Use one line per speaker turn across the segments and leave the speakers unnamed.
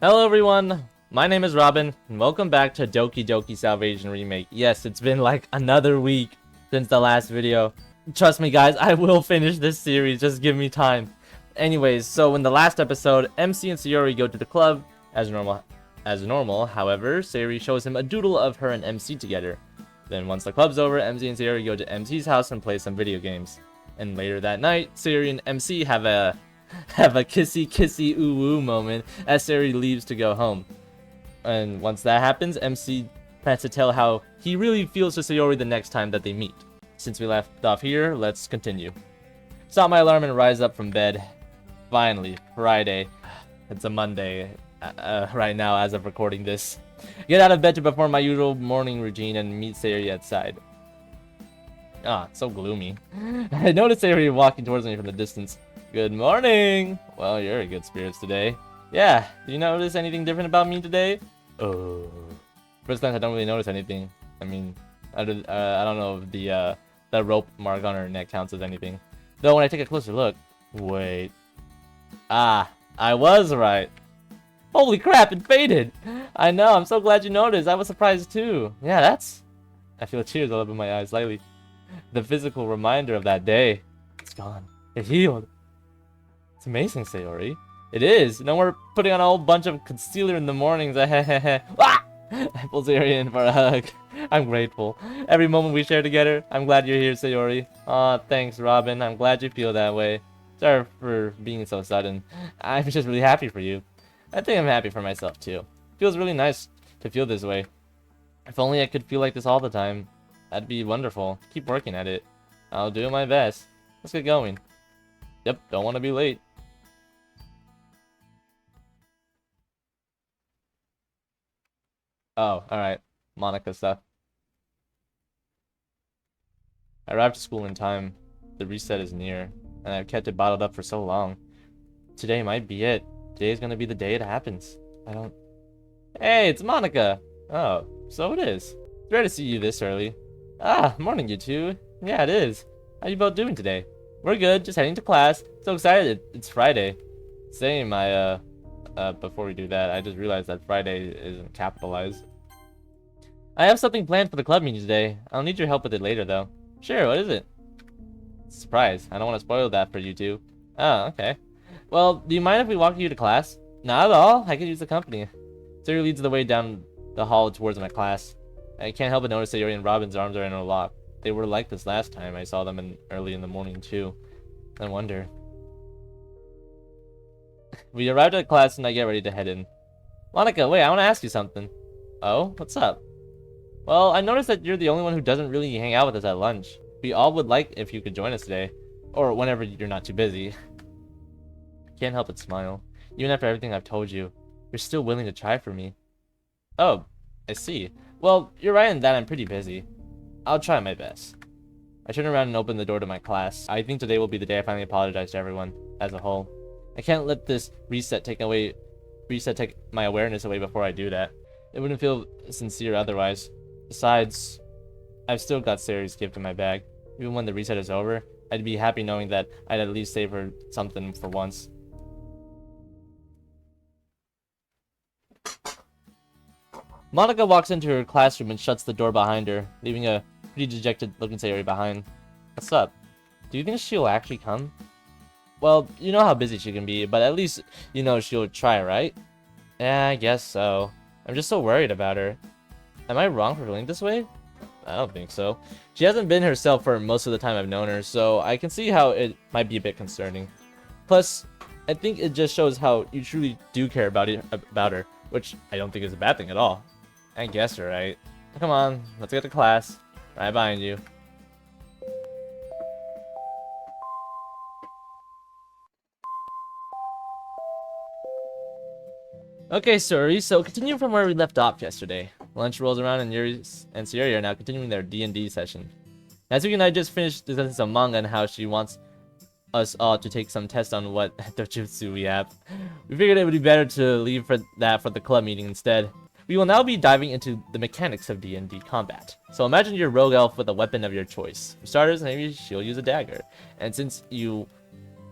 Hello everyone, my name is Robin, and welcome back to Doki Salvation Remake. Yes, it's been like another week since the last video. Trust me guys, I will finish this series, just give me time. Anyways, so in the last episode, MC and Sayori go to the club, as normal. However, Sayori shows him a doodle of her and MC together. Then once the club's over, MC and Sayori go to MC's house and play some video games. And later that night, Sayori and MC have a kissy ooh woo moment as Sayori leaves to go home. And once that happens, MC plans to tell how he really feels to Sayori the next time that they meet. Since we left off here, let's continue. Stop my alarm and rise up from bed. Finally, Friday. It's a Monday right now as of recording this. Get out of bed to perform my usual morning routine and meet Sayori outside. Ah, it's so gloomy. I noticed Sayori walking towards me from the distance. Good morning! Well, you're in good spirits today. Yeah, did you notice anything different about me today? Oh. First glance, I don't really notice anything. I mean, I don't know if the rope mark on her neck counts as anything. Though when I take a closer look... Wait. Ah, I was right. Holy crap, it faded! I know, I'm so glad you noticed. I was surprised too. Yeah, that's... I feel tears all over my eyes slightly. The physical reminder of that day. It's gone. It healed. It's amazing, Sayori. It is. No more putting on a whole bunch of concealer in the mornings. Ah! I pull Sayori in for a hug. I'm grateful. Every moment we share together. I'm glad you're here, Sayori. Aw, thanks, Robin. I'm glad you feel that way. Sorry for being so sudden. I'm just really happy for you. I think I'm happy for myself, too. Feels really nice to feel this way. If only I could feel like this all the time. That'd be wonderful. Keep working at it. I'll do my best. Let's get going. Yep, don't want to be late. Oh, alright. Monika stuff. I arrived to school in time. The reset is near, and I've kept it bottled up for so long. Today might be it. Today's gonna be the day it happens. I don't... Hey, it's Monika! Oh, so it is. It's rare to see you this early. Ah, morning you two. Yeah, it is. How you both doing today? We're good, just heading to class. So excited, it's Friday. Same, before we do that, I just realized that Friday isn't capitalized. I have something planned for the club meeting today. I'll need your help with it later, though. Sure, what is it? Surprise. I don't want to spoil that for you two. Oh, okay. Well, do you mind if we walk you to class? Not at all. I could use the company. Sayori leads the way down the hall towards my class. I can't help but notice Sayori and Robin's arms are interlocked. They were like this last time I saw them early in the morning, too. I wonder. We arrived at class and I get ready to head in. Monika, wait, I want to ask you something. Oh, what's up? Well, I noticed that you're the only one who doesn't really hang out with us at lunch. We all would like if you could join us today. Or whenever you're not too busy. Can't help but smile. Even after everything I've told you, you're still willing to try for me. Oh, I see. Well, you're right in that I'm pretty busy. I'll try my best. I turn around and open the door to my class. I think today will be the day I finally apologize to everyone, as a whole. I can't let this reset take my awareness away before I do that. It wouldn't feel sincere otherwise. Besides, I've still got Sayori's gift in my bag. Even when the reset is over, I'd be happy knowing that I'd at least save her something for once. Monika walks into her classroom and shuts the door behind her, leaving a pretty dejected looking Sayori behind. What's up? Do you think she'll actually come? Well, you know how busy she can be, but at least you know she'll try, right? Yeah, I guess so. I'm just so worried about her. Am I wrong for feeling this way? I don't think so. She hasn't been herself for most of the time I've known her, so I can see how it might be a bit concerning. Plus, I think it just shows how you truly do care about her, which I don't think is a bad thing at all. I guess you're right. Come on, let's get to class. Right behind you. Okay, Suri, so continuing from where we left off yesterday. Lunch rolls around and Yuri and Sayori are now continuing their D&D session. Natsuki and I just finished discussing some manga and how she wants us all to take some tests on what dojutsu we have. We figured it would be better to leave for the club meeting instead. We will now be diving into the mechanics of D&D combat. So imagine your rogue elf with a weapon of your choice. For starters, maybe she'll use a dagger. And since you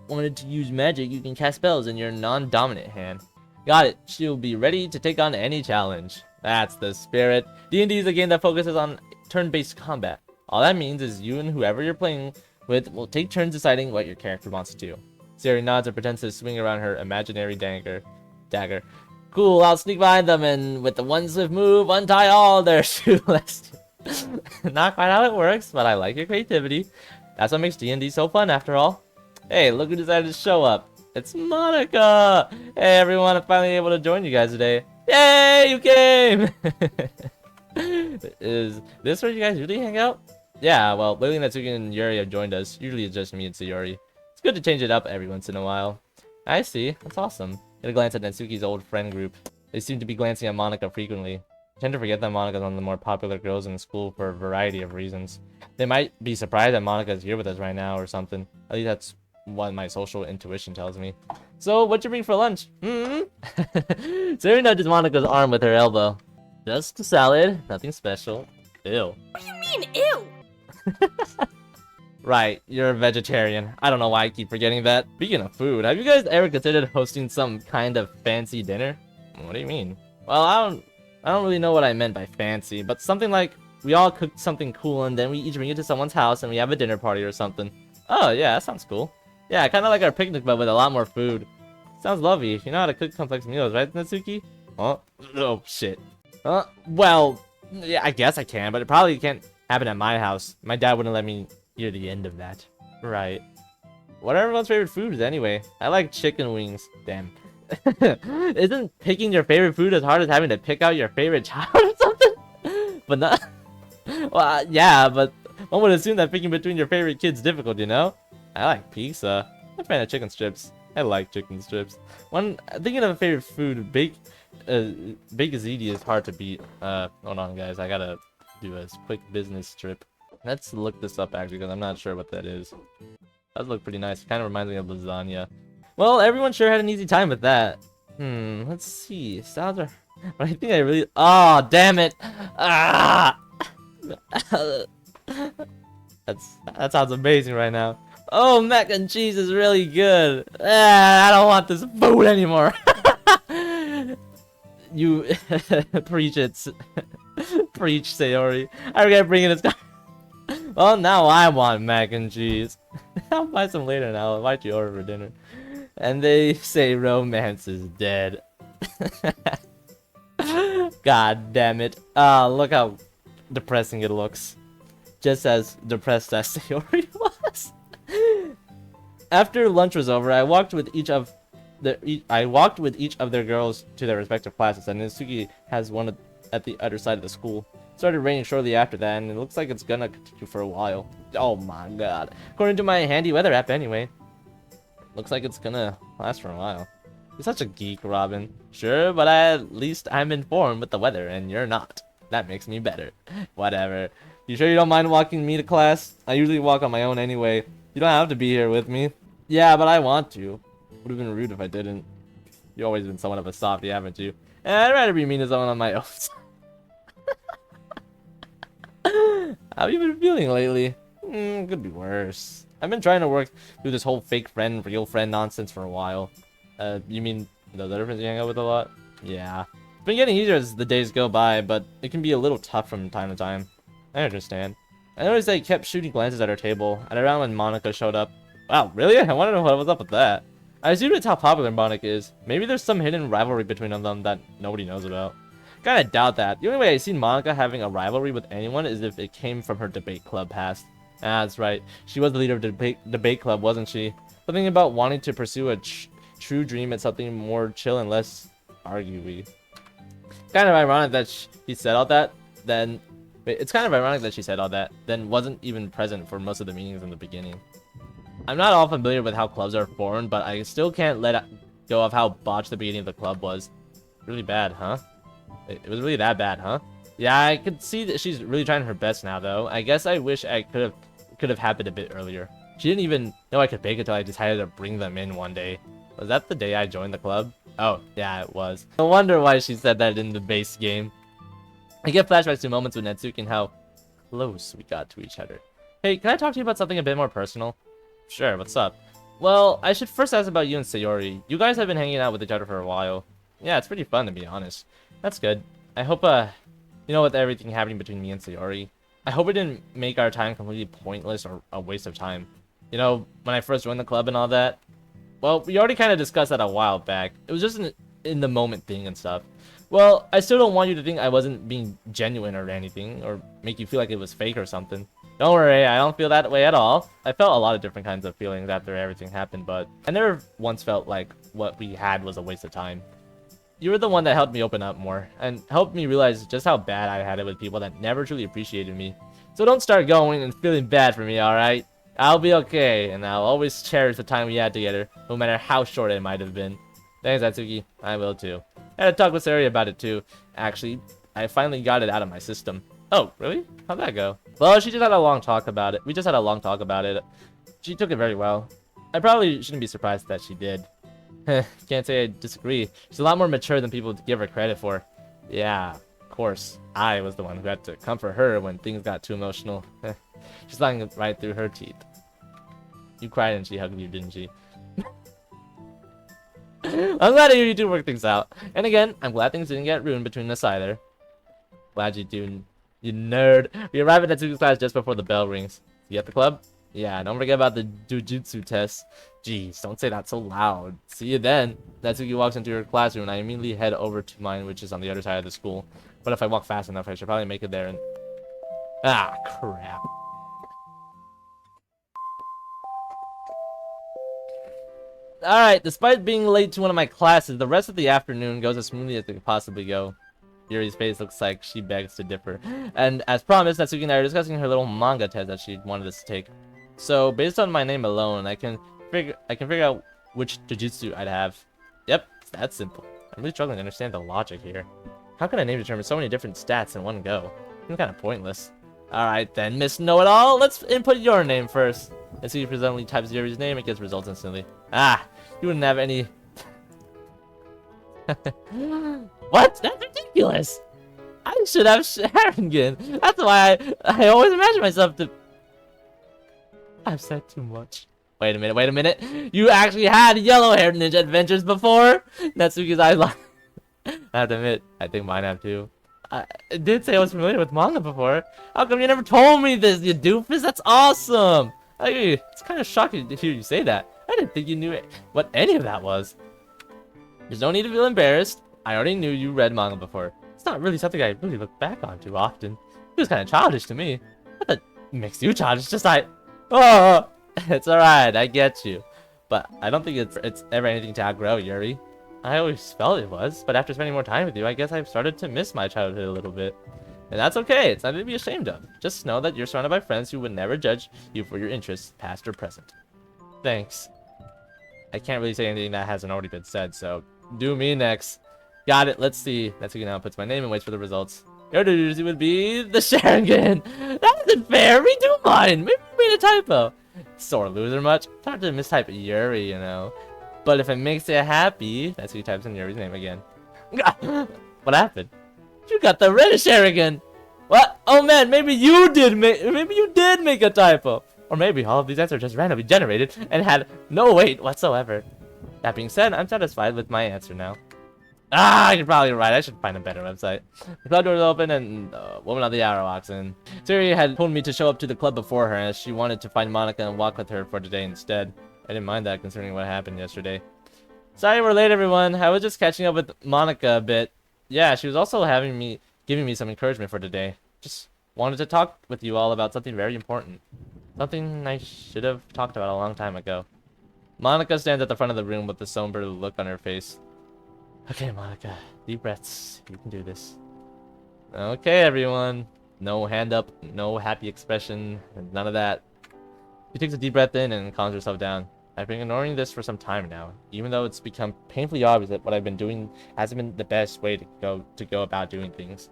wanted to use magic, you can cast spells in your non-dominant hand. Got it. She'll be ready to take on any challenge. That's the spirit. D&D is a game that focuses on turn-based combat. All that means is you and whoever you're playing with will take turns deciding what your character wants to do. Sayori nods and pretends to swing around her imaginary dagger. Cool, I'll sneak behind them and with the one swift move, untie all their shoelaces. Not quite how it works, but I like your creativity. That's what makes D&D so fun after all. Hey, look who decided to show up. It's Monika! Hey everyone, I'm finally able to join you guys today. Yay, you came! Is this where you guys usually hang out? Yeah, well, lately Natsuki and Yuri have joined us. Usually it's just me and Sayori. It's good to change it up every once in a while. I see, that's awesome. Get a glance at Natsuki's old friend group. They seem to be glancing at Monika frequently. I tend to forget that Monika's one of the more popular girls in the school for a variety of reasons. They might be surprised that Monika's here with us right now or something. At least that's what my social intuition tells me. So, what'd you bring for lunch? Sayori nudges Monika's arm with her elbow. Just a salad, nothing special. Ew.
What do you mean, ew?
Right, you're a vegetarian. I don't know why I keep forgetting that. Speaking of food, have you guys ever considered hosting some kind of fancy dinner? What do you mean? Well, I don't really know what I meant by fancy, but something like we all cook something cool and then we each bring it to someone's house and we have a dinner party or something. Oh yeah, that sounds cool. Yeah, kind of like our picnic but with a lot more food. Sounds lovely. You know how to cook complex meals, right, Natsuki? Oh shit. Well, yeah, I guess I can, but it probably can't happen at my house. My dad wouldn't let me hear the end of that. Right. What are everyone's favorite foods anyway? I like chicken wings. Damn. Isn't picking your favorite food as hard as having to pick out your favorite child or something? But not... Well, yeah, but one would assume that picking between your favorite kid's difficult, you know? I like pizza. I'm a fan of chicken strips. I like chicken strips. Thinking of a favorite food, baked ziti is hard to beat. Hold on, guys. I gotta do a quick business trip. Let's look this up, actually, because I'm not sure what that is. That does look pretty nice. It kind of reminds me of lasagna. Well, everyone sure had an easy time with that. Let's see. Sounds are... But I think I really... Oh, damn it! Ah! That sounds amazing right now. Oh, mac and cheese is really good. I don't want this food anymore. You preach it. Preach, Sayori. I regret bringing this guy. Well, now I want mac and cheese. I'll buy some later and I'll invite you over for dinner. And they say romance is dead. God damn it. Look how depressing it looks. Just as depressed as Sayori was. After lunch was over, I walked with each of their girls to their respective classes, and Natsuki has one at the other side of the school. It started raining shortly after that, and it looks like it's gonna continue for a while. Oh my god. According to my handy weather app anyway. Looks like it's gonna last for a while. You're such a geek, Robin. Sure, but at least I'm informed with the weather, and you're not. That makes me better. Whatever. You sure you don't mind walking me to class? I usually walk on my own anyway. You don't have to be here with me. Yeah, but I want to. Would have been rude if I didn't. You've always been somewhat of a softie, haven't you? I'd rather be mean to someone on my own. How have you been feeling lately? Could be worse. I've been trying to work through this whole fake friend, real friend nonsense for a while. You mean those other friends you hang out with a lot? Yeah. It's been getting easier as the days go by, but it can be a little tough from time to time. I understand. I noticed they kept shooting glances at our table, at around when Monika showed up. Wow, really? I want to know what was up with that. I assume it's how popular Monika is. Maybe there's some hidden rivalry between them that nobody knows about. Kinda doubt that. The only way I've seen Monika having a rivalry with anyone is if it came from her debate club past. That's right. She was the leader of the debate club, wasn't she? Something about wanting to pursue a true dream at something more chill and less argue-y. Kind of ironic that she said all that, then... It's kind of ironic that she said all that, then wasn't even present for most of the meetings in the beginning. I'm not all familiar with how clubs are formed, but I still can't let go of how botched the beginning of the club was. Really bad, huh? It was really that bad, huh? Yeah, I could see that she's really trying her best now, though. I guess I wish I could have happened a bit earlier. She didn't even know I could bake until I decided to bring them in one day. Was that the day I joined the club? Oh, yeah, it was. No wonder why she said that in the base game. I get flashbacks to moments with Natsuki and how close we got to each other. Hey, can I talk to you about something a bit more personal? Sure, what's up? Well, I should first ask about you and Sayori. You guys have been hanging out with each other for a while. Yeah, it's pretty fun to be honest. That's good. I hope, you know, with everything happening between me and Sayori, I hope it didn't make our time completely pointless or a waste of time. You know, when I first joined the club and all that, well, we already kind of discussed that a while back. It was just an in the moment thing and stuff. Well, I still don't want you to think I wasn't being genuine or anything, or make you feel like it was fake or something. Don't worry, I don't feel that way at all. I felt a lot of different kinds of feelings after everything happened, but I never once felt like what we had was a waste of time. You were the one that helped me open up more, and helped me realize just how bad I had it with people that never truly appreciated me. So don't start going and feeling bad for me, alright? I'll be okay, and I'll always cherish the time we had together, no matter how short it might have been. Thanks, Atsuki. I will too. I had to talk with Sari about it too. Actually, I finally got it out of my system. Oh, really? How'd that go? Well, she just had a long talk about it. We just had a long talk about it. She took it very well. I probably shouldn't be surprised that she did. Can't say I disagree. She's a lot more mature than people give her credit for. Yeah, of course. I was the one who had to comfort her when things got too emotional. She's lying right through her teeth. You cried and she hugged you, didn't she? I'm glad you two work things out. And again, I'm glad things didn't get ruined between us either. Glad you do, you nerd. We arrive at Natsuki's class just before the bell rings. You at the club? Yeah, don't forget about the jujutsu test. Jeez, don't say that so loud. See you then. Natsuki walks into her classroom and I immediately head over to mine, which is on the other side of the school. But if I walk fast enough, I should probably make it there and... Ah, crap. Alright, despite being late to one of my classes, the rest of the afternoon goes as smoothly as it could possibly go. Yuri's face looks like she begs to differ. And as promised, Natsuki and I are discussing her little manga test that she wanted us to take. So, based on my name alone, I can figure out which jujutsu I'd have. Yep, it's that simple. I'm really struggling to understand the logic here. How can a name determine so many different stats in one go? It's kind of pointless. Alright then, Miss Know-It-All, let's input your name first. Natsuki presently types Yuri's name and gets results instantly. Ah, you wouldn't have any... What? That's ridiculous! I should have Sharingan. That's why I always imagine myself to... I've said too much. Wait a minute. You actually had yellow-haired ninja adventures before? Natsuki's eyes like... I have to admit, I think mine have too. I did say I was familiar with manga before. How come you never told me this, you doofus? That's awesome! It's kind of shocking to hear you say that. I didn't think you knew what any of that was. There's no need to feel embarrassed. I already knew you read manga before. It's not really something I really look back on too often. It was kind of childish to me. What that makes you childish? Oh, it's alright, I get you. But I don't think it's ever anything to outgrow, Yuri. I always felt it was, but after spending more time with you, I guess I've started to miss my childhood a little bit. And that's okay, it's nothing to be ashamed of. Just know that you're surrounded by friends who would never judge you for your interests, past or present. Thanks. I can't really say anything that hasn't already been said, so do me next. Got it, let's see. Natsuki now puts my name and waits for the results. Your jujutsu would be the Sharingan. That isn't fair, redo mine. Maybe you made a typo. Sore loser much? It's hard to mistype Yuri, you know. But if it makes you happy, Natsuki types in Yuri's name again. What happened? You got the red Sharingan. What? Oh man, maybe you did make a typo. Or maybe all of these answers just randomly generated and had no weight whatsoever. That being said, I'm satisfied with my answer now. Ah, you're probably right. I should find a better website. The club doors open and the woman of the hour walks in. Siri had told me to show up to the club before her as she wanted to find Monika and walk with her for today instead. I didn't mind that considering what happened yesterday. Sorry we're late, everyone. I was just catching up with Monika a bit. Yeah, she was also giving me some encouragement for today. Just wanted to talk with you all about something very important. Something I should have talked about a long time ago. Monika stands at the front of the room with a somber look on her face. Okay, Monika. Deep breaths. You can do this. Okay, everyone. No hand up, no happy expression, none of that. She takes a deep breath in and calms herself down. I've been ignoring this for some time now, even though it's become painfully obvious that what I've been doing hasn't been the best way to go about doing things.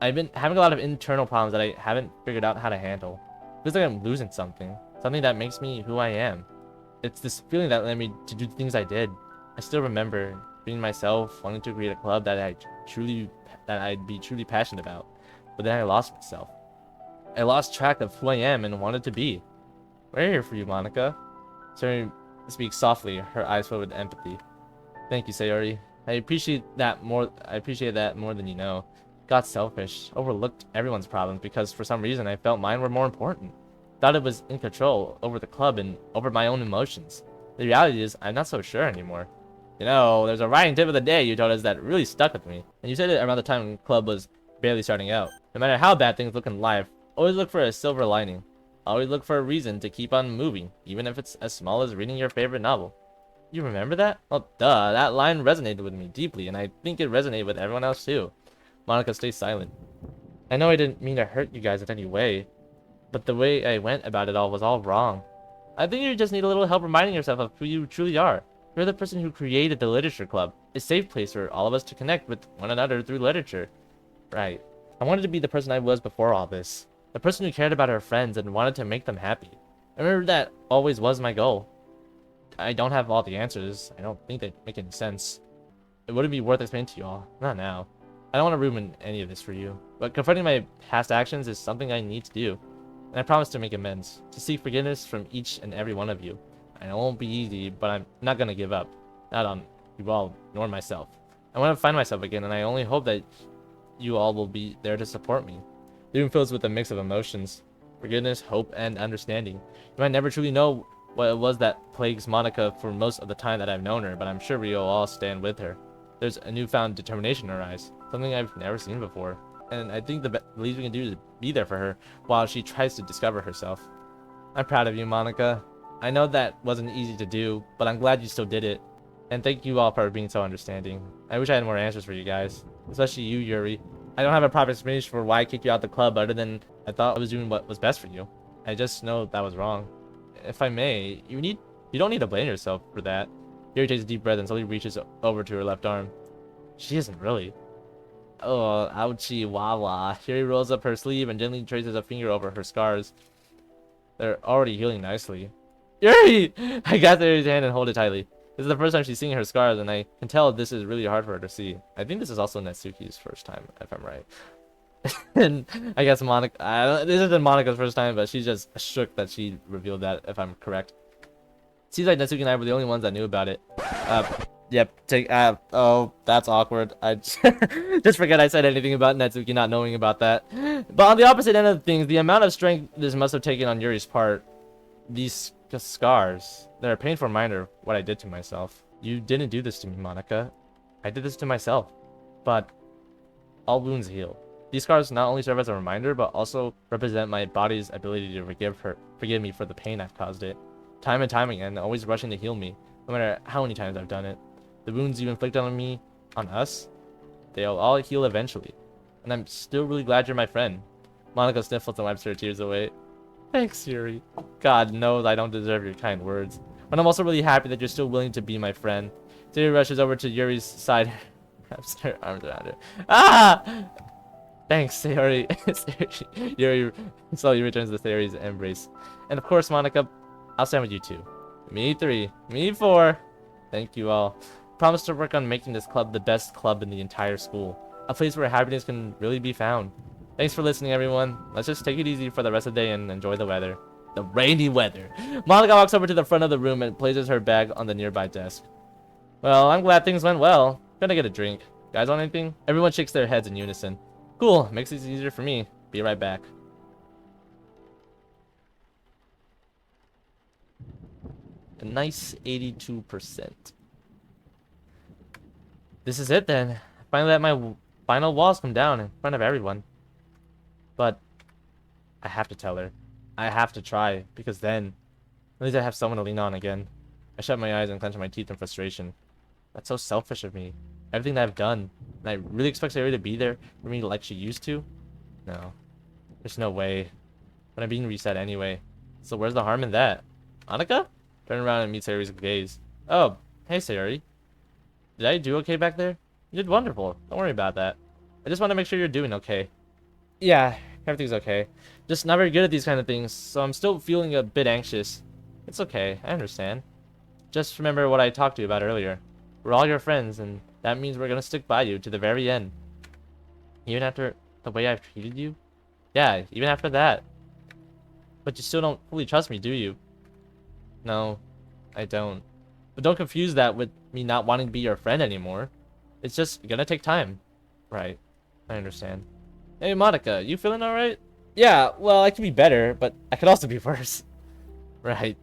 I've been having a lot of internal problems that I haven't figured out how to handle. It feels like I'm losing something that makes me who I am. It's this feeling that led me to do the things I did. I still remember being myself, wanting to create a club that I'd be truly passionate about, but then I lost myself. I lost track of who I am and wanted to be. We're here for you, Monika. Sayori speaks softly, her eyes filled with empathy. Thank you, Sayori. I appreciate that more than you know. Got selfish, overlooked everyone's problems because for some reason I felt mine were more important. Thought it was in control over the club and over my own emotions. The reality is I'm not so sure anymore. You know, there's a writing tip of the day you told us that really stuck with me. And you said it around the time the club was barely starting out. No matter how bad things look in life, always look for a silver lining. Always look for a reason to keep on moving, even if it's as small as reading your favorite novel. You remember that? Well, duh, that line resonated with me deeply, and I think it resonated with everyone else too. Monika stays silent. I know I didn't mean to hurt you guys in any way, but the way I went about it all was all wrong. I think you just need a little help reminding yourself of who you truly are. You're the person who created the literature club, a safe place for all of us to connect with one another through literature. Right. I wanted to be the person I was before all this. The person who cared about her friends and wanted to make them happy. I remember that always was my goal. I don't have all the answers. I don't think they make any sense. It wouldn't be worth explaining to you all. Not now. I don't want to ruin any of this for you. But confronting my past actions is something I need to do. And I promise to make amends. To seek forgiveness from each and every one of you. I know it won't be easy, but I'm not going to give up. Not on you all, nor myself. I want to find myself again, and I only hope that you all will be there to support me. The room fills with a mix of emotions. Forgiveness, hope, and understanding. You might never truly know what it was that plagues Monika for most of the time that I've known her, but I'm sure we will all stand with her. There's a newfound determination in her eyes, something I've never seen before. And I think the least we can do is be there for her while she tries to discover herself. I'm proud of you, Monika. I know that wasn't easy to do, but I'm glad you still did it. And thank you all for being so understanding. I wish I had more answers for you guys, especially you, Yuri. I don't have a proper explanation for why I kicked you out the club other than I thought I was doing what was best for you. I just know that was wrong. If I may, you don't need to blame yourself for that. Yuri takes a deep breath and slowly reaches over to her left arm. She isn't really. Oh, ouchie, wah. Yuri rolls up her sleeve and gently traces a finger over her scars. They're already healing nicely. Yuri! I grab Yuri's hand and hold it tightly. This is the first time she's seeing her scars, and I can tell this is really hard for her to see. I think this is also Natsuki's first time, if I'm right. And I guess Monika, this isn't Monika's first time, but she's just shook that she revealed that, if I'm correct. Seems like Natsuki and I were the only ones that knew about it. Yep, oh, that's awkward. I just forget I said anything about Natsuki not knowing about that. But on the opposite end of things, the amount of strength this must have taken on Yuri's part, these scars, they're a painful reminder of what I did to myself. You didn't do this to me, Monika. I did this to myself. But all wounds heal. These scars not only serve as a reminder, but also represent my body's ability to forgive me for the pain I've caused it. Time and time again, always rushing to heal me, no matter how many times I've done it. The wounds you inflicted on me, on us, they'll all heal eventually. And I'm still really glad you're my friend. Monika sniffles and wipes her tears away. Thanks, Yuri. God knows I don't deserve your kind words. But I'm also really happy that you're still willing to be my friend. Yuri rushes over to Yuri's side, wraps her arms around her. Ah! Thanks, Yuri. Yuri slowly returns to Sayori's embrace. And of course, Monika, I'll stand with you too. Me 3, me 4. Thank you all. Promise to work on making this club the best club in the entire school. A place where happiness can really be found. Thanks for listening, everyone. Let's just take it easy for the rest of the day and enjoy the weather. The rainy weather. Monika walks over to the front of the room and places her bag on the nearby desk. Well, I'm glad things went well. Gonna get a drink. Guys want anything? Everyone shakes their heads in unison. Cool, makes it easier for me. Be right back. A nice 82%. This is it then. Finally let my final walls come down in front of everyone. But I have to tell her. I have to try, because then at least I have someone to lean on again. I shut my eyes and clench my teeth in frustration. That's so selfish of me. Everything that I've done. And I really expect Sayori to be there for me like she used to? No. There's no way. But I'm being reset anyway. So where's the harm in that? Monika? Turn around and meet Sayori's gaze. Oh, hey Sayori. Did I do okay back there? You did wonderful. Don't worry about that. I just want to make sure you're doing okay. Yeah, everything's okay. Just not very good at these kind of things, so I'm still feeling a bit anxious. It's okay, I understand. Just remember what I talked to you about earlier. We're all your friends, and that means we're gonna stick by you to the very end. Even after the way I've treated you? Yeah, even after that. But you still don't fully trust me, do you? No, I don't. But don't confuse that with me not wanting to be your friend anymore. It's just gonna take time. Right. I understand. Hey, Monica, you feeling alright? Yeah, well, I could be better, but I could also be worse. Right.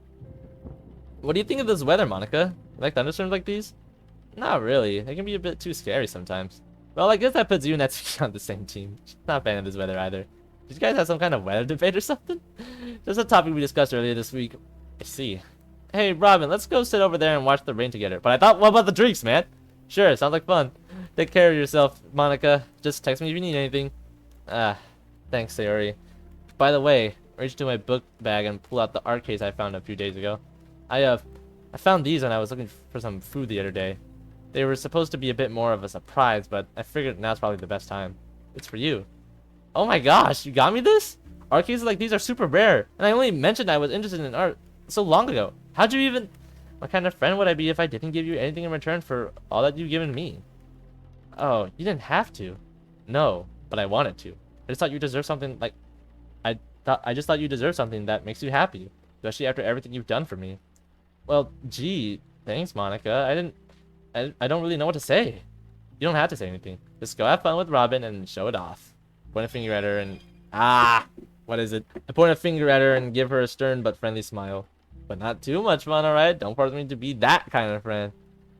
What do you think of this weather, Monica? You like thunderstorms like these? Not really. They can be a bit too scary sometimes. Well, I guess that puts you and Natsuki on the same team. Not a fan of this weather either. Did you guys have some kind of weather debate or something? Just a topic we discussed earlier this week. I see. Hey, Robin, let's go sit over there and watch the rain together. But I thought, what about the drinks, man? Sure, sounds like fun. Take care of yourself, Monica. Just text me if you need anything. Thanks, Sayori. By the way, reach into my book bag and pull out the art case I found a few days ago. I found these when I was looking for some food the other day. They were supposed to be a bit more of a surprise, but I figured now's probably the best time. It's for you. Oh my gosh, you got me this? Art cases like these are super rare, and I only mentioned I was interested in art so long ago. How'd you even... What kind of friend would I be if I didn't give you anything in return for all that you've given me? Oh, you didn't have to. No, but I wanted to. I just thought you deserved something like... I just thought you deserved something that makes you happy, especially after everything you've done for me. Well, gee, thanks, Monica. I don't really know what to say. You don't have to say anything. Just go have fun with Robin and show it off. Point a finger at her and... What is it? I point a finger at her and give her a stern but friendly smile. But not too much fun, alright? Don't force me to be that kind of friend.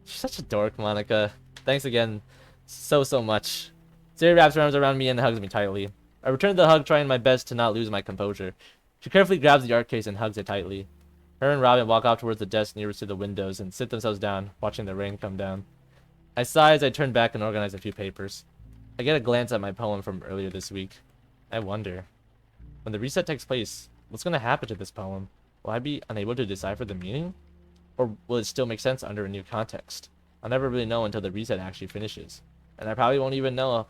She's such a dork, Monica. Thanks again so much. Sayori wraps her arms around me and hugs me tightly. I return the hug, trying my best to not lose my composure. She carefully grabs the art case and hugs it tightly. Her and Robin walk off towards the desk nearest to the windows and sit themselves down, watching the rain come down. I sigh as I turn back and organize a few papers. I get a glance at my poem from earlier this week. I wonder, when the reset takes place, what's going to happen to this poem? Will I be unable to decipher the meaning? Or will it still make sense under a new context? I'll never really know until the reset actually finishes. And I probably won't even know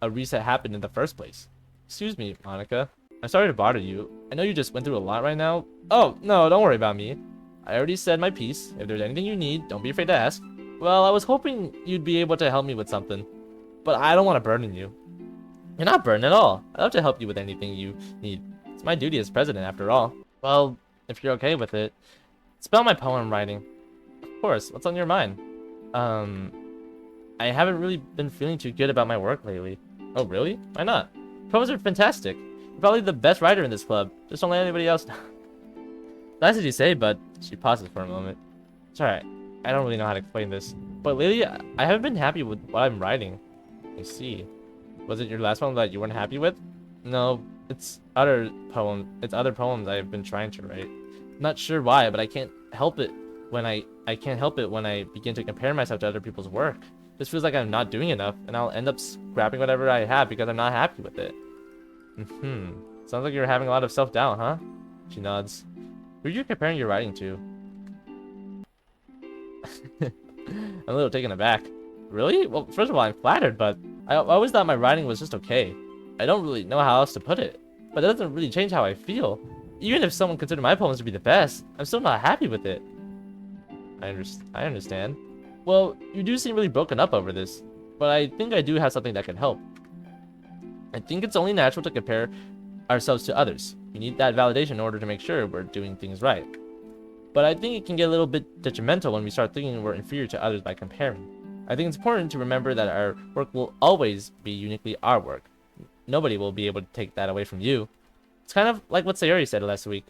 a reset happened in the first place. Excuse me, Monica. I'm sorry to bother you. I know you just went through a lot right now. Oh, no, don't worry about me. I already said my piece. If there's anything you need, don't be afraid to ask. Well, I was hoping you'd be able to help me with something. But I don't want to burden you. You're not burdened at all. I'd love to help you with anything you need. It's my duty as president, after all. Well, if you're okay with it. Spell my poem writing. Of course, what's on your mind? I haven't really been feeling too good about my work lately. Oh, really? Why not? Poems are fantastic. You're probably the best writer in this club. Just don't let anybody else know. Nice as you say, but... She pauses for a moment. It's alright. I don't really know how to explain this. But lately, I haven't been happy with what I'm writing. I see. Was it your last one that you weren't happy with? No, it's other poems I've been trying to write. Not sure why, but I can't help it when I begin to compare myself to other people's work. This feels like I'm not doing enough, and I'll end up scrapping whatever I have because I'm not happy with it. Sounds like you're having a lot of self-doubt, huh? She nods. Who are you comparing your writing to? I'm a little taken aback. Really? Well, first of all, I'm flattered, but I always thought my writing was just okay. I don't really know how else to put it, but it doesn't really change how I feel. Even if someone considered my poems to be the best, I'm still not happy with it. I understand. Well, you do seem really broken up over this, but I think I do have something that can help. I think it's only natural to compare ourselves to others. We need that validation in order to make sure we're doing things right. But I think it can get a little bit detrimental when we start thinking we're inferior to others by comparing. I think it's important to remember that our work will always be uniquely our work. Nobody will be able to take that away from you. It's kind of like what Sayori said last week.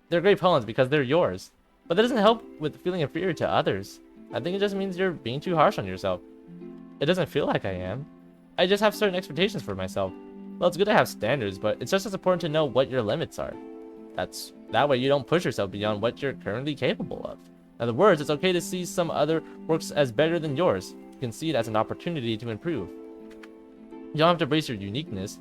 They're great poems because they're yours. But that doesn't help with feeling inferior to others. I think it just means you're being too harsh on yourself. It doesn't feel like I am. I just have certain expectations for myself. Well, it's good to have standards, but it's just as important to know what your limits are. That way you don't push yourself beyond what you're currently capable of. In other words, it's okay to see some other works as better than yours. You can see it as an opportunity to improve. You don't have to embrace your uniqueness.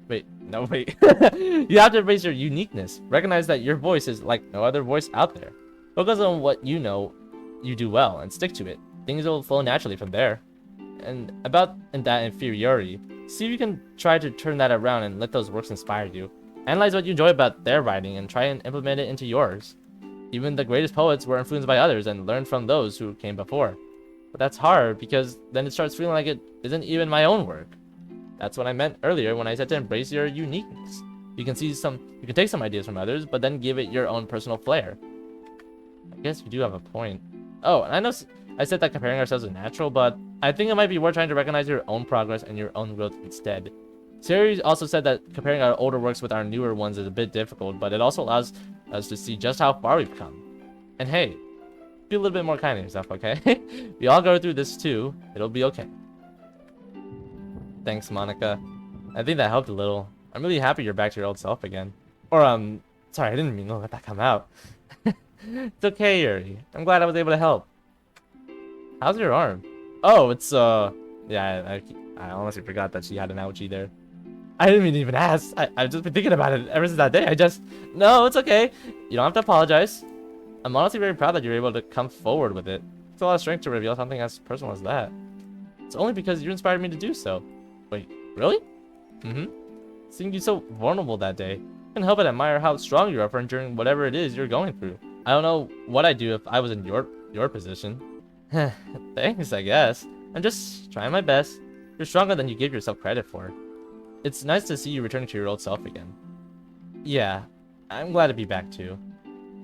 Wait. You have to embrace your uniqueness. Recognize that your voice is like no other voice out there. Focus on what you know you do well and stick to it. Things will flow naturally from there. And about that inferiority, see if you can try to turn that around and let those works inspire you. Analyze what you enjoy about their writing and try and implement it into yours. Even the greatest poets were influenced by others and learned from those who came before. But that's hard because then it starts feeling like it isn't even my own work. That's what I meant earlier when I said to embrace your uniqueness. You can take some ideas from others, but then give it your own personal flair. I guess you do have a point. Oh, and I know I said that comparing ourselves is natural, but I think it might be worth trying to recognize your own progress and your own growth instead. Siri also said that comparing our older works with our newer ones is a bit difficult, but it also allows us to see just how far we've come. And hey, be a little bit more kind to yourself, okay? We all go through this too. It'll be okay. Thanks, Monika. I think that helped a little. I'm really happy you're back to your old self again. Or, sorry, I didn't mean to let that come out. It's okay, Yuri. I'm glad I was able to help. How's your arm? Oh, it's, yeah, I honestly forgot that she had an ouchie there. I didn't even ask. I've just been thinking about it ever since that day. No, it's okay. You don't have to apologize. I'm honestly very proud that you're able to come forward with it. It's a lot of strength to reveal something as personal as that. It's only because you inspired me to do so. Wait, really? Mm-hmm. Seeing you so vulnerable that day. I can't help but admire how strong you are for enduring whatever it is you're going through. I don't know what I'd do if I was in your position. Thanks, I guess. I'm just trying my best. You're stronger than you give yourself credit for. It's nice to see you returning to your old self again. Yeah, I'm glad to be back too.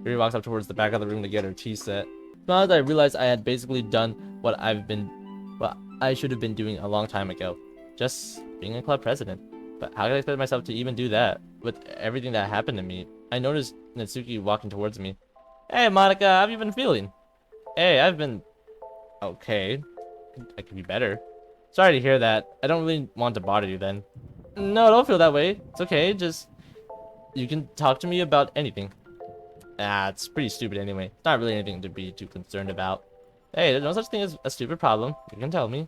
Yuri walks up towards the back of the room to get her tea set. Now that I realized I had basically done what I should have been doing a long time ago. Just being a club president. But how could I expect myself to even do that with everything that happened to me? I noticed Natsuki walking towards me. Hey, Monika, how have you been feeling? Hey, I've been okay. I could be better. Sorry to hear that. I don't really want to bother you then. No, don't feel that way. It's okay. Just you can talk to me about anything. Ah, it's pretty stupid anyway. It's not really anything to be too concerned about. Hey, there's no such thing as a stupid problem. You can tell me.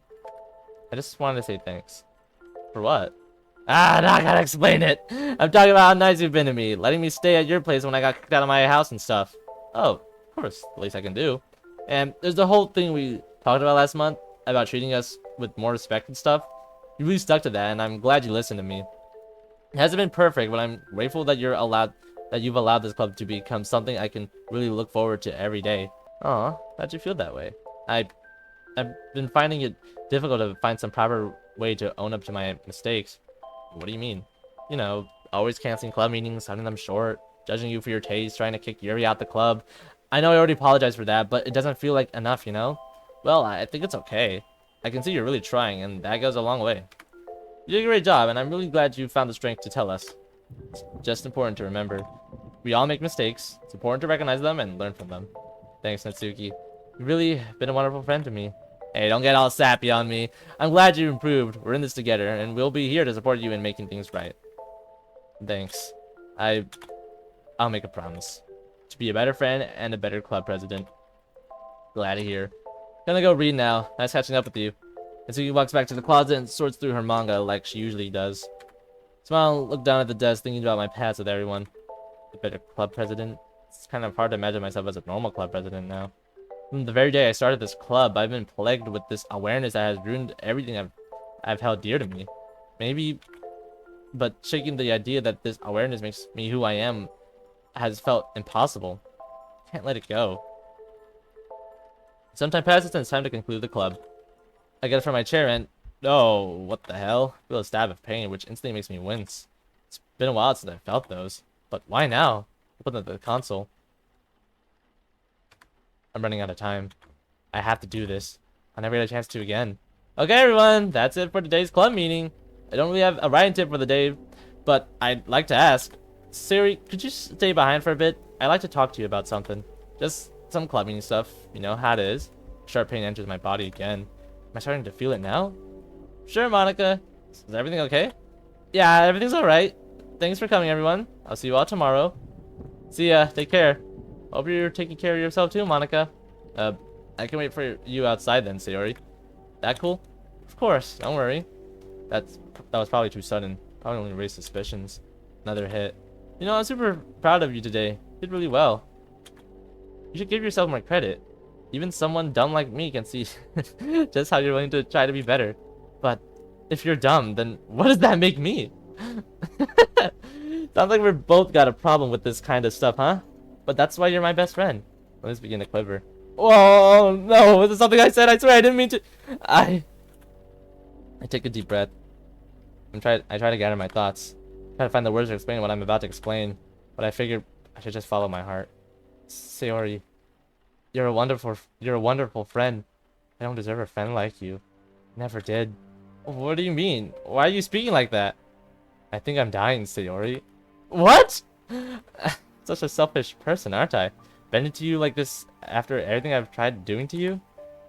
I just wanted to say thanks. For what? Ah, now I gotta explain it. I'm talking about how nice you've been to me, letting me stay at your place when I got kicked out of my house and stuff. Oh, of course, the least I can do. And there's the whole thing we talked about last month, about treating us with more respect and stuff. You really stuck to that, and I'm glad you listened to me. It hasn't been perfect, but I'm grateful that you've allowed this club to become something I can really look forward to every day. Aw, glad you feel that way. I've been finding it difficult to find some proper way to own up to my mistakes. What do you mean? You know, always canceling club meetings, cutting them short, judging you for your taste, trying to kick Yuri out the club. I know I already apologized for that, but it doesn't feel like enough, you know? Well, I think it's okay. I can see you're really trying, and that goes a long way. You did a great job, and I'm really glad you found the strength to tell us. It's just important to remember. We all make mistakes. It's important to recognize them and learn from them. Thanks, Natsuki. You've really been a wonderful friend to me. Hey, don't get all sappy on me. I'm glad you improved. We're in this together, and we'll be here to support you in making things right. Thanks. I'll make a promise. To be a better friend and a better club president. Glad to hear. Gonna go read now. Nice catching up with you. Natsuki walks back to the closet and sorts through her manga like she usually does. Smile and look down at the desk thinking about my past with everyone. A better club president? It's kind of hard to imagine myself as a normal club president now. From the very day I started this club, I've been plagued with this awareness that has ruined everything I've held dear to me. Maybe, but shaking the idea that this awareness makes me who I am has felt impossible. Can't let it go. Some time passes and it's time to conclude the club. I get up from my chair and, oh, what the hell? I feel a stab of pain, which instantly makes me wince. It's been a while since I felt those. But why now? I put them at the console. I'm running out of time. I have to do this. I'll never get a chance to again. Okay, everyone, that's it for today's club meeting. I don't really have a writing tip for the day, but I'd like to ask. Siri, could you stay behind for a bit? I'd like to talk to you about something. Just some club meeting stuff. You know how it is. Sharp pain enters my body again. Am I starting to feel it now? Sure, Monika. Is everything okay? Yeah, everything's alright. Thanks for coming, everyone. I'll see you all tomorrow. See ya. Take care. Hope you're taking care of yourself too, Monika. I can wait for you outside then, Sayori. That cool? Of course, don't worry. That was probably too sudden. Probably only raised suspicions. Another hit. You know, I'm super proud of you today. You did really well. You should give yourself more credit. Even someone dumb like me can see just how you're willing to try to be better. But if you're dumb, then what does that make me? Sounds like we're both got a problem with this kind of stuff, huh? But that's why you're my best friend. Let's begin to quiver. Whoa, no, this is something I said. I swear I didn't mean to. I take a deep breath. I try to gather my thoughts. Try to find the words to explain what I'm about to explain. But I figured I should just follow my heart. Sayori, you're a wonderful friend. I don't deserve a friend like you. Never did. What do you mean? Why are you speaking like that? I think I'm dying, Sayori. What? Such a selfish person, aren't I? Bending to you like this after everything I've tried doing to you?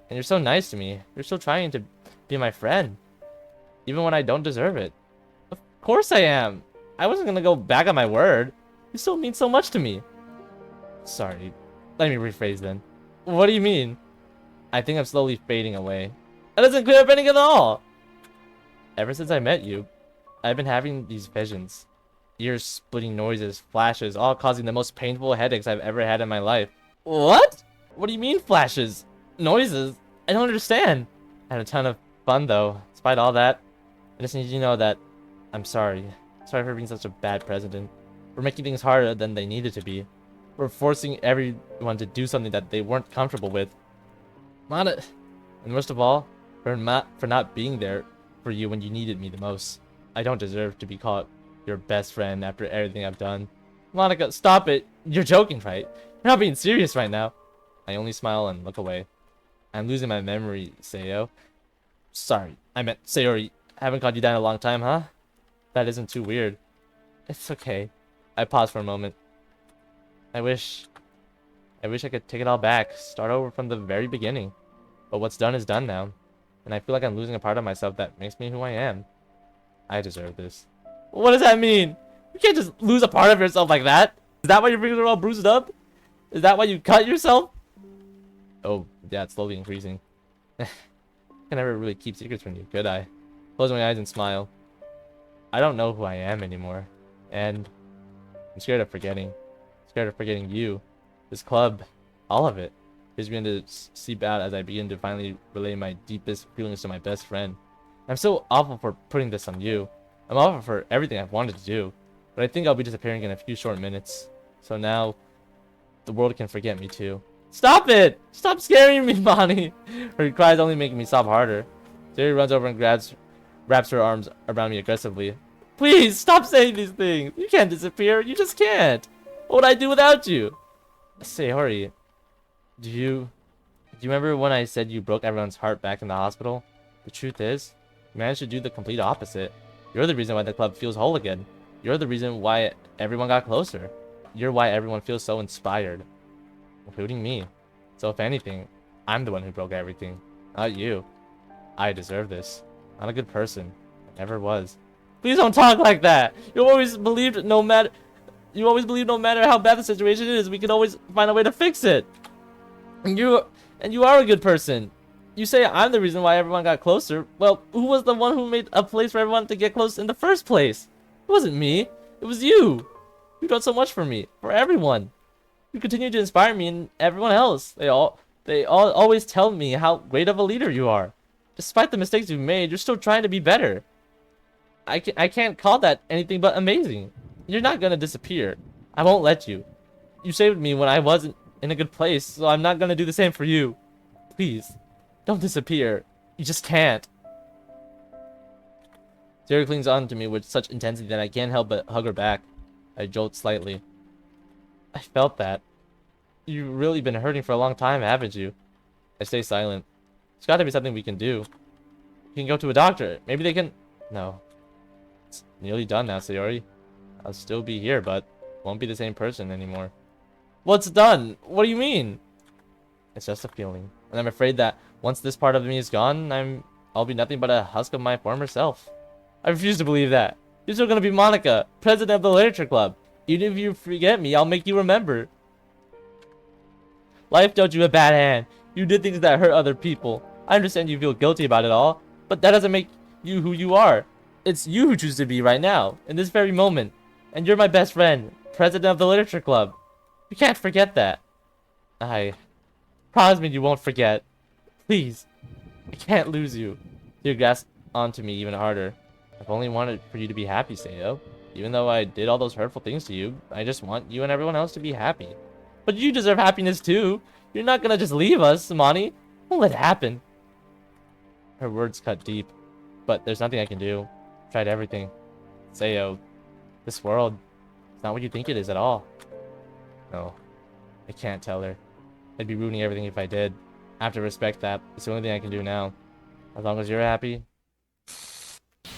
And you're so nice to me. You're still trying to be my friend. Even when I don't deserve it. Of course I am. I wasn't gonna go back on my word. You still mean so much to me. Sorry. Let me rephrase then. What do you mean? I think I'm slowly fading away. That doesn't clear up anything at all. Ever since I met you, I've been having these visions. Ears splitting noises, flashes, all causing the most painful headaches I've ever had in my life. What? What do you mean flashes? Noises? I don't understand. I had a ton of fun though. Despite all that, I just need you to know that I'm sorry. Sorry for being such a bad president. We're making things harder than they needed to be. We're forcing everyone to do something that they weren't comfortable with. And worst of all, for not being there for you when you needed me the most. I don't deserve to be called your best friend after everything I've done. Monika, stop it. You're joking, right? You're not being serious right now. I only smile and look away. I'm losing my memory, Sayo. Sorry, I meant Sayori. Haven't called you that in a long time, huh? That isn't too weird. It's okay. I pause for a moment. I wish I could take it all back, start over from the very beginning. But what's done is done now. And I feel like I'm losing a part of myself that makes me who I am. I deserve this. What does that mean? You can't just lose a part of yourself like that. Is that why your fingers are all bruised up? Is that why you cut yourself? Oh, yeah, it's slowly increasing. I can never really keep secrets from you, could I? Close my eyes and smile. I don't know who I am anymore. And I'm scared of forgetting. Scared of forgetting you. This club. All of it. Is beginning to seep out as I begin to finally relay my deepest feelings to my best friend. I'm so awful for putting this on you. I'm awful for everything I've wanted to do. But I think I'll be disappearing in a few short minutes. So now, the world can forget me too. Stop it! Stop scaring me, Bonnie! Her cries only make me sob harder. Jerry runs over and wraps her arms around me aggressively. Please, stop saying these things! You can't disappear, you just can't! What would I do without you? Sayori, do you remember when I said you broke everyone's heart back in the hospital? The truth is, you managed to do the complete opposite. You're the reason why the club feels whole again. You're the reason why everyone got closer. You're why everyone feels so inspired. Including me. So if anything, I'm the one who broke everything. Not you. I deserve this. I'm a good person. I never was. Please don't talk like that! You always believed no matter how bad the situation is, we can always find a way to fix it. And you are a good person. You say I'm the reason why everyone got closer. Well, who was the one who made a place for everyone to get close in the first place? It wasn't me. It was you. You've done so much for me, for everyone. You continue to inspire me and everyone else. They all always tell me how great of a leader you are. Despite the mistakes you've made, you're still trying to be better. I can't call that anything but amazing. You're not gonna disappear. I won't let you. You saved me when I wasn't in a good place, so I'm not gonna do the same for you. Please, don't disappear. You just can't. Sarah clings on to me with such intensity that I can't help but hug her back. I jolt slightly. I felt that. You've really been hurting for a long time, haven't you? I stay silent. There's gotta be something we can do. You can go to a doctor. Maybe they can... No. It's nearly done now, Sayori. I'll still be here, but won't be the same person anymore. What's done? What do you mean? It's just a feeling. And I'm afraid that once this part of me is gone, I'll be nothing but a husk of my former self. I refuse to believe that. You're still gonna be Monika, president of the literature club. Even if you forget me, I'll make you remember. Life dealt you a bad hand. You did things that hurt other people. I understand you feel guilty about it all, but that doesn't make you who you are. It's you who choose to be right now, in this very moment. And you're my best friend, president of the literature club. You can't forget that. Promise me you won't forget. Please. I can't lose you. You grasp onto me even harder. I've only wanted for you to be happy, Sayo. Even though I did all those hurtful things to you, I just want you and everyone else to be happy. But you deserve happiness too. You're not gonna just leave us, Moni. Don't let it happen. Her words cut deep, but there's nothing I can do. Tried everything. Sayo, this world, it's not what you think it is at all. No, I can't tell her. I'd be ruining everything if I did. I have to respect that. It's the only thing I can do now. As long as you're happy.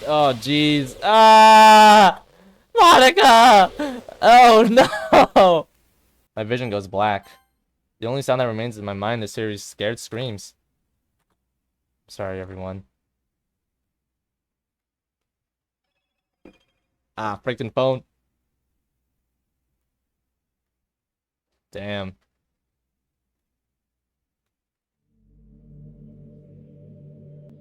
Oh, jeez. Ah! Monika! Oh, no! My vision goes black. The only sound that remains in my mind is series scared screams. Sorry, everyone. Ah, freaking phone. Damn.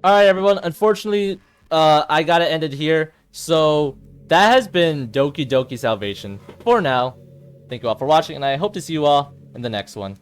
Alright, everyone. Unfortunately, I gotta end it here. So, that has been Doki Doki Salvation for now. Thank you all for watching, and I hope to see you all in the next one.